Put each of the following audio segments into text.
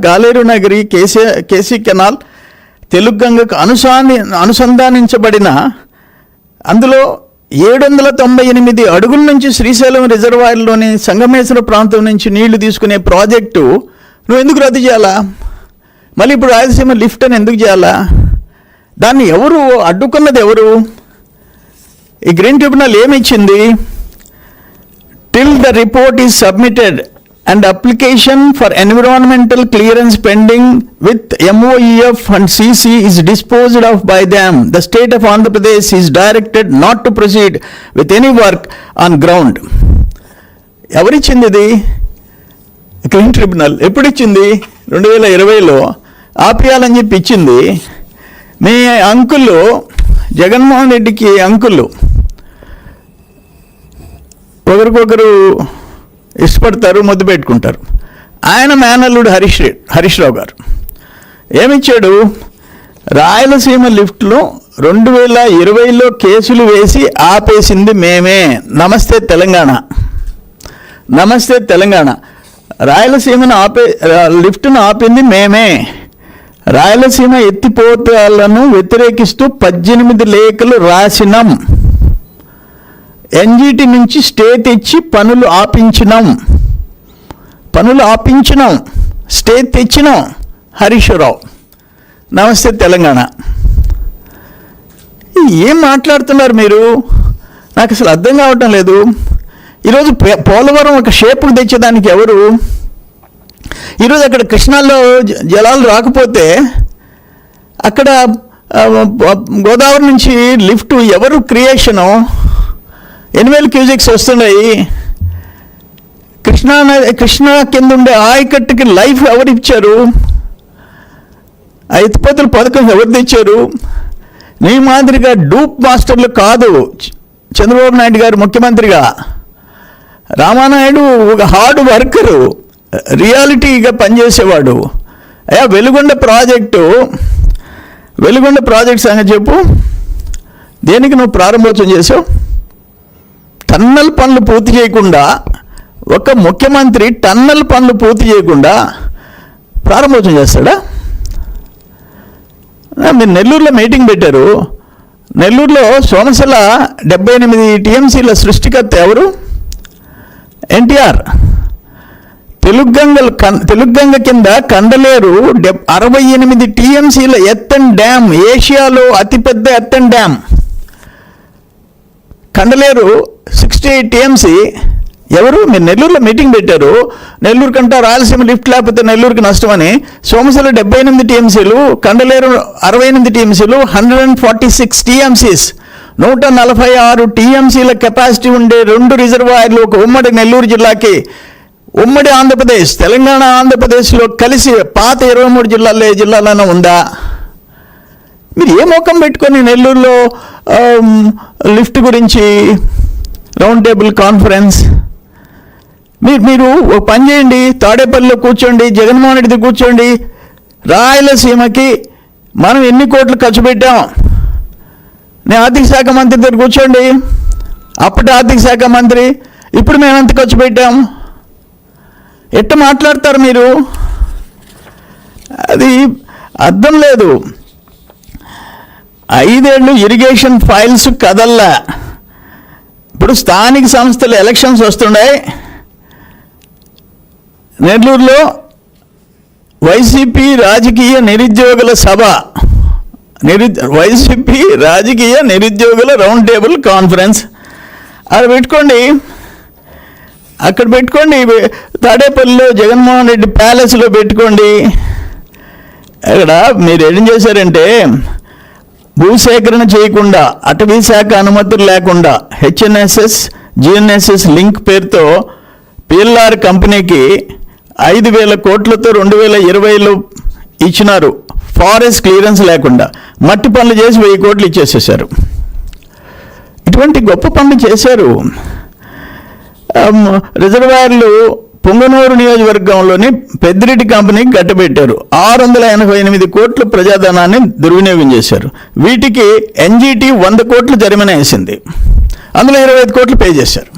Galeru Nagari, KC canal, Telugu గంగకు అనుసంధానించబడిన అందులో 798 అడుగుల నుంచి శ్రీశైలం రిజర్వాయర్లోని సంగమేశ్వర ప్రాంతం నుంచి నీళ్లు తీసుకునే ప్రాజెక్టు నువ్వు ఎందుకు రద్దు చేయాలా? మళ్ళీ ఇప్పుడు రాయలసీమ లిఫ్ట్ అని ఎందుకు చేయాలా? దాన్ని ఎవరు అడ్డుకున్నది? ఎవరు? ఈ గ్రీన్ ట్రిబ్యునల్ ఏమిచ్చింది? Till the report is submitted and application for environmental clearance pending with MOEF and CC is disposed of by them, the state of Andhra Pradesh is directed not to proceed with any work on ground. ఎవరిచ్చింది ఇది? Green tribunal. ఎప్పుడు ఇచ్చింది? 2020లో ఆపేయాలని చెప్పి ఇచ్చింది. మీ uncle Jaganmohan రెడ్డికి uncle ఒకరికొకరు ఇష్టపడతారు, ముద్దు పెట్టుకుంటారు. ఆయన మేనల్లుడు హరీష్ రావు గారు ఏమిచ్చాడు? రాయలసీమ లిఫ్ట్లో 2020లో కేసులు వేసి ఆపేసింది మేమే. నమస్తే తెలంగాణ, నమస్తే తెలంగాణ. రాయలసీమను లిఫ్ట్ను ఆపింది మేమే. రాయలసీమ ఎత్తిపోతలను వ్యతిరేకిస్తూ 18 లేఖలు రాసినాం. ఎన్జిటి నుంచి స్టే తెచ్చి పనులు ఆపించినాం, స్టే తెచ్చినాం. హరీష్ రావు, నమస్తే తెలంగాణ. ఏం మాట్లాడుతున్నారు మీరు? నాకు అసలు అర్థం కావటం లేదు. ఈరోజు పోలవరం ఒక షేపుకు తెచ్చేదానికి ఎవరు? ఈరోజు అక్కడ కృష్ణాలో జలాలు రాకపోతే అక్కడ గోదావరి నుంచి లిఫ్ట్ ఎవరు క్రియేషను? 8,000 క్యూసెక్స్ వస్తున్నాయి. కృష్ణా కింద ఉండే ఆయకట్టుకి లైఫ్ ఎవరు ఇచ్చారు? ఆ ఎత్తిపోతల పథకం ఎవరు తెచ్చారు? నీ మాదిరిగా డూప్ మాస్టర్లు కాదు. చంద్రబాబు నాయుడు గారు ముఖ్యమంత్రిగా, రామానాయుడు ఒక హార్డ్ వర్కరు, రియాలిటీగా పనిచేసేవాడు. అయ్యా వెలుగొండ ప్రాజెక్ట్ సంగతి చెప్పు. దేనికి నువ్వు ప్రారంభోత్సవం చేసావు? టన్నల్ పనులు పూర్తి చేయకుండా, ఒక ముఖ్యమంత్రి టన్నల్ పనులు పూర్తి చేయకుండా ప్రారంభోత్సవం చేస్తాడా? మీరు నెల్లూరులో మీటింగ్ పెట్టారు. నెల్లూరులో సోమశిల 78 టీఎంసీల సృష్టికర్త ఎవరు? ఎన్టీఆర్. తెలుగు గంగ కింద కండలేరు 68 టీఎంసీల ఎత్తన్ డ్యామ్, ఏషియాలో అతిపెద్ద ఎత్తన్ డ్యామ్. కండలేరు 68 టీఎంసీ. ఎవరు? మీరు నెల్లూరులో మీటింగ్ పెట్టారు. నెల్లూరు కంటే రాయలసీమ లిఫ్ట్ లేకపోతే నెల్లూరుకి నష్టమని. సోమశిల 78 టీఎంసీలు, కండలేరు 68 టీఎంసీలు, 146 టీఎంసీస్, 146 టీఎంసీల కెపాసిటీ ఉండే 2 రిజర్వాయర్లు ఒక ఉమ్మడి నెల్లూరు జిల్లాకి, ఉమ్మడి ఆంధ్రప్రదేశ్, తెలంగాణ ఆంధ్రప్రదేశ్లో కలిసి పాత 23 జిల్లాలైనా ఉందా? మీరు ఏ మోకం పెట్టుకొని నెల్లూరులో లిఫ్ట్ గురించి రౌండ్ టేబుల్ కాన్ఫరెన్స్? మీరు ఒక పని చేయండి, తాడేపల్లిలో కూర్చోండి, జగన్మోహన్ రెడ్డి కూర్చోండి. రాయలసీమకి మనం ఎన్ని కోట్లు ఖర్చు పెట్టాం? నేను ఆర్థిక శాఖ మంత్రి దగ్గర కూర్చోండి. అప్పటి ఆర్థిక శాఖ మంత్రి, ఇప్పుడు మేము ఎంత ఖర్చు పెట్టాం? ఎట్ట మాట్లాడతారు మీరు? అది అర్థం లేదు. 5 ఏళ్ళు ఇరిగేషన్ ఫైల్స్ కదల్లా. ఇప్పుడు స్థానిక సంస్థల ఎలక్షన్స్ వస్తున్నాయి. నెల్లూరులో వైసీపీ రాజకీయ నిరుద్యోగుల సభ, వైసీపీ రాజకీయ నిరుద్యోగుల రౌండ్ టేబుల్ కాన్ఫరెన్స్ అక్కడ పెట్టుకోండి. తాడేపల్లిలో జగన్మోహన్ రెడ్డి ప్యాలెస్లో పెట్టుకోండి. అక్కడ మీరు ఏం చేశారంటే, భూసేకరణ చేయకుండా, అటవీ శాఖ అనుమతులు లేకుండా HNSS, GNSS లింక్ పేరుతో PLR కంపెనీకి 5,000 కోట్లతో 2020లో ఇచ్చినారు. ఫారెస్ట్ క్లియరెన్స్ లేకుండా మట్టి పనులు చేసి 1000 కోట్లు ఇచ్చేసేసారు. ఇటువంటి గొప్ప పనులు చేశారు. రిజర్వాయర్లు పొంగనూరు నియోజకవర్గంలోని పెద్దిరెడ్డి కంపెనీకి కట్టబెట్టారు. 688 కోట్ల ప్రజాధనాన్ని దుర్వినియోగం చేశారు. వీటికి NGT 100 కోట్లు జరిమానా వేసింది. అందులో 25 కోట్లు పే చేశారు.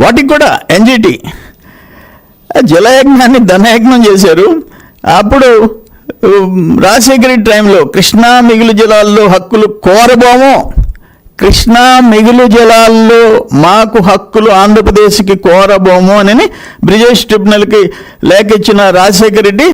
వాటికి కూడా NGT జలయజ్ఞాన్ని ధనయజ్ఞం చేశారు. అప్పుడు రాజశేఖర రెడ్డి టైంలో కృష్ణా మిగులు జలాల్లో హక్కులు కోరబోము, కృష్ణా మిగులు జలాల్లో మాకు హక్కులు ఆంధ్రప్రదేశ్కి కోరబోము అని బ్రిజేష్ ట్రిబ్యునల్కి లేఖ ఇచ్చిన రాజశేఖర రెడ్డి